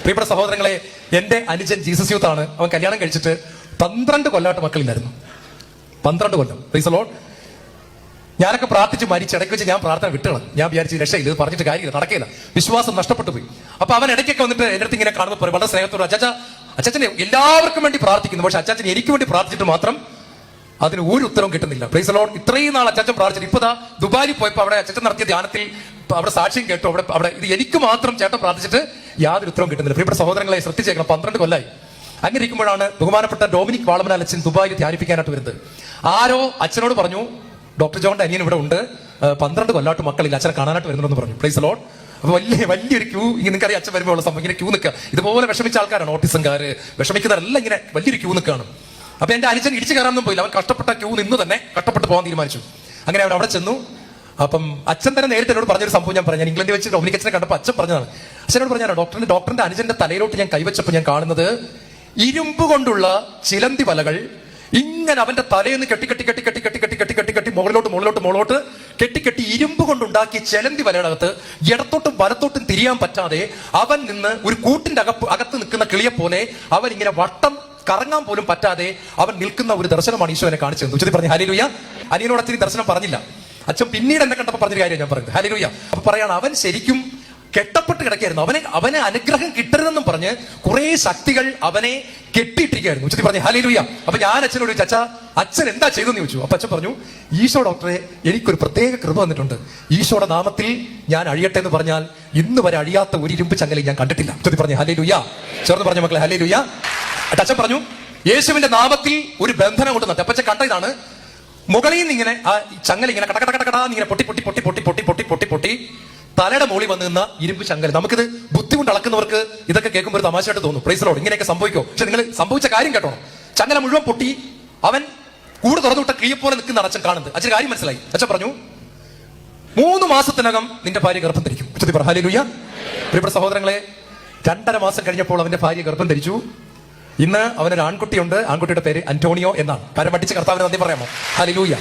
പ്രിയപ്പെട്ട സഹോദരങ്ങളെ, എന്റെ അനുജൻ ജീസസ് യൂത്ത് ആണ്. അവൻ കല്യാണം കഴിച്ചിട്ട് 12 കൊല്ലമായിട്ട് മക്കളില്ലായിരുന്നു. 12 കൊല്ലം. Praise the lord. ഞാനൊക്കെ പ്രാർത്ഥിച്ച് മരിച്ചിടയ്ക്ക് വെച്ച് ഞാൻ പ്രാർത്ഥന വിട്ടുകളഞ്ഞു. ഞാൻ വിചാരിച്ചു രക്ഷയില്ല, ഇത് പറഞ്ഞിട്ട് കാര്യമില്ല, നടക്കില്ല, വിശ്വാസം നഷ്ടപ്പെട്ടു പോയി. അപ്പൊ അവൻ ഇടയ്ക്കൊക്കെ വന്നിട്ട് എന്റെ അടുത്ത് ഇങ്ങനെ കാണുമ്പോൾ വളരെ സ്നേഹത്തോട്, അച്ചാച്ചനെ എല്ലാവർക്കും വേണ്ടി പ്രാർത്ഥിക്കുന്നു, പക്ഷെ അച്ചാച്ചൻ എനിക്ക് വേണ്ടി പ്രാർത്ഥിച്ചിട്ട് മാത്രം അതിന് ഒരു ഉത്തരവും കിട്ടുന്നില്ല. Price the Lord. ഇത്രയും നാൾ അച്ചാച്ചൻ പ്രാർത്ഥിച്ചിട്ട് ഇപ്പൊ ദുബായിൽ പോയപ്പോ അവിടെ അച്ചാച്ചൻ നടത്തിയ ധ്യാനത്തിൽ അവിടെ സാക്ഷ്യം കേട്ടു. അവിടെ ഇത് എനിക്ക് മാത്രം ചേട്ടൻ പ്രാർത്ഥിച്ചിട്ട് യാതൊരു ഉത്തരവും കിട്ടുന്നില്ല. പ്രിയപ്പെട്ട സഹോദരങ്ങളെ ശ്രദ്ധിച്ചേക്കണം, 12 കൊല്ലായി. അങ്ങനെ ഇരിക്കുമ്പോഴാണ് ബഹുമാനപ്പെട്ട ഡൊമിനിക് വാളമനാൽ അച്ഛൻ ദുബായിൽ ധ്യാനിപ്പിക്കാനായിട്ട് വരുന്നത്. ആരോ അച്ഛനോട് പറഞ്ഞു, ഡോക്ടർ ജോണിന്റെ അനിയൻ ഇവിടെ ഉണ്ട്, 12 കൊല്ലമായിട്ട് മക്കളില്ല, അച്ഛനെ കാണാനായിട്ട് വരുന്നുണ്ടെന്ന് പറഞ്ഞു. Price the Lord. അപ്പൊ വലിയൊരു ക്യൂ, നിങ്ങൾക്കറിയാം അച്ഛൻ വരുമ്പോൾ ഉള്ള സംഭവം, ഇങ്ങനെ ക്യൂ നിൽക്കുക. ഇതുപോലെ വിഷമിച്ച ആൾക്കാരാണ്, ഓട്ടിസംകാര്, വിഷമിക്കുന്നവരെല്ലാം ഇങ്ങനെ വലിയൊരു ക്യൂ നിൽക്കുകയാണ്. അപ്പൊ എന്റെ അനുജൻ ഇടിച്ചു കയറാനൊന്നും പോയില്ല, അവൻ കഷ്ടപ്പെട്ട ക്യൂ നിന്ന് തന്നെ കഷ്ടപ്പെട്ട് പോകാൻ തീരുമാനിച്ചു. അങ്ങനെ അവൻ അവിടെ ചെന്നു. അപ്പം അച്ഛൻ തന്നെ നേരിട്ട് എന്നോട് പറഞ്ഞൊരു സംഭവം ഞാൻ പറഞ്ഞു. ഇംഗ്ലണ്ടിൽ വെച്ച് ഡൊമിനിക് അച്ഛനെ കണ്ടപ്പോൾ അച്ഛൻ പറഞ്ഞതാണ്. അച്ഛനോട് പറഞ്ഞാൽ ഡോക്ടറിന്റെ അനുജന്റെ തലയിലോട്ട് ഞാൻ കൈവച്ചപ്പോൾ ഞാൻ കാണുന്നത് ഇരുമ്പ് കൊണ്ടുള്ള ചിലന്തി വലകൾ ഇങ്ങനെ അവന്റെ തലയെന്ന് കെട്ടി മുകളിലോട്ട് കെട്ടി ഇരുമ്പ് കൊണ്ടുണ്ടാക്കി ചിലന്തി വലകളകത്ത് ഇടത്തോട്ടും വലത്തോട്ടും തിരിയാൻ പറ്റാതെ അവൻ നിന്ന് ഒരു കൂട്ടിന്റെ അകത്ത് നിൽക്കുന്ന കിളിയെ പോലെ അവൻ ഇങ്ങനെ വട്ടം കറങ്ങാൻ പോലും പറ്റാതെ അവൻ നിൽക്കുന്ന ഒരു ദർശനമാണ് ഈശോ എന്നെ കാണിച്ചു തന്നു. ഉച്ചത്തിൽ പറഞ്ഞു ഹല്ലേലൂയ. അനിയനോട് അച്ഛൻ ദർശനം പറഞ്ഞില്ല. അച്ഛൻ പിന്നീട് എന്നെ കണ്ടപ്പോൾ പറഞ്ഞൊരു കാര്യം ഞാൻ പറയുന്നത്. ഹല്ലേലൂയ. അപ്പൊ പറയാണ്, അവൻ ശരിക്കും കെട്ടപ്പെട്ട് കിടക്കായിരുന്നു. അവനെ അനുഗ്രഹം കിട്ടരുതെന്നും പറഞ്ഞ് കുറെ ശക്തികൾ അവനെ കെട്ടിയിട്ടിരിക്കുകയായിരുന്നു. ഉച്ചത്തിൽ പറഞ്ഞു ഹല്ലേലൂയ. അപ്പൊ ഞാൻ അച്ഛനോട് ചോദിച്ചു, അച്ഛൻ എന്താ ചെയ്തെന്ന് ചോദിച്ചു. അപ്പൊ അച്ഛൻ പറഞ്ഞു, ഈശോ ഡോക്ടറെ എനിക്കൊരു പ്രത്യേക കൃപ വന്നിട്ടുണ്ട്. ഈശോയുടെ നാമത്തിൽ ഞാൻ അഴിയട്ടെ എന്ന് പറഞ്ഞാൽ ഇന്ന് വരെ അഴിയാത്ത ഒരു ഇരുമ്പ് ചങ്ങലയും ഞാൻ കണ്ടിട്ടില്ല. ഉച്ചത്തിൽ പറഞ്ഞു ഹല്ലേലൂയ. ചേർന്ന് പറഞ്ഞു മക്കളെ ഹല്ലേലൂയ. അച്ഛൻ പറഞ്ഞു, യേശുവിന്റെ നാമത്തിൽ ഒരു ബന്ധനം കൊണ്ട് നട്ട്. അപ്പച്ച കണ്ട ഇതാണ്, മുകളിൽ നിന്ന് ഇങ്ങനെ ആ ചങ്ങല ഇങ്ങനെ കടകടകടകടാന്നിങ്ങനെ പൊട്ടി തലയുടെ മുകളിൽ വന്ന് നിന്ന ഇരുമ്പ് ചങ്ങല. നമുക്കിത് ബുദ്ധിമുട്ട് അളക്കുന്നവർക്ക് ഇതൊക്കെ കേൾക്കുമ്പോൾ ഒരു തമാശയായിട്ട് തോന്നും. Price the Lord. ഇങ്ങനെയൊക്കെ സംഭവിക്കോ? പക്ഷെ നിങ്ങൾ സംഭവിച്ച കാര്യം കേട്ടോ. ചങ്ങല മുഴുവൻ പൊട്ടി അവൻ കൂടെ തുറന്നു വിട്ട കിളിയെപ്പോലെ നിൽക്കുന്ന അച്ഛൻ കാണുന്നത്. അച്ഛൻ കാര്യം മനസ്സിലായി. അച്ഛൻ പറഞ്ഞു, 3 മാസത്തിനകം നിന്റെ ഭാര്യ ഗർഭം ധരിക്കും. ഹല്ലേലൂയ. പ്രിയപ്പെട്ട സഹോദരങ്ങളെ, 2.5 മാസം കഴിഞ്ഞപ്പോൾ അവന്റെ ഭാര്യ ഗർഭം ധരിച്ചു. ഇന്ന് അവനൊരു ആൺകുട്ടിയുണ്ട്. ആൺകുട്ടിയുടെ പേര് അന്റോണിയോ എന്നാണ്. പരമടിച്ച് കർത്താവിന് നന്ദി പറയാമോ? ഹല്ലേലൂയ.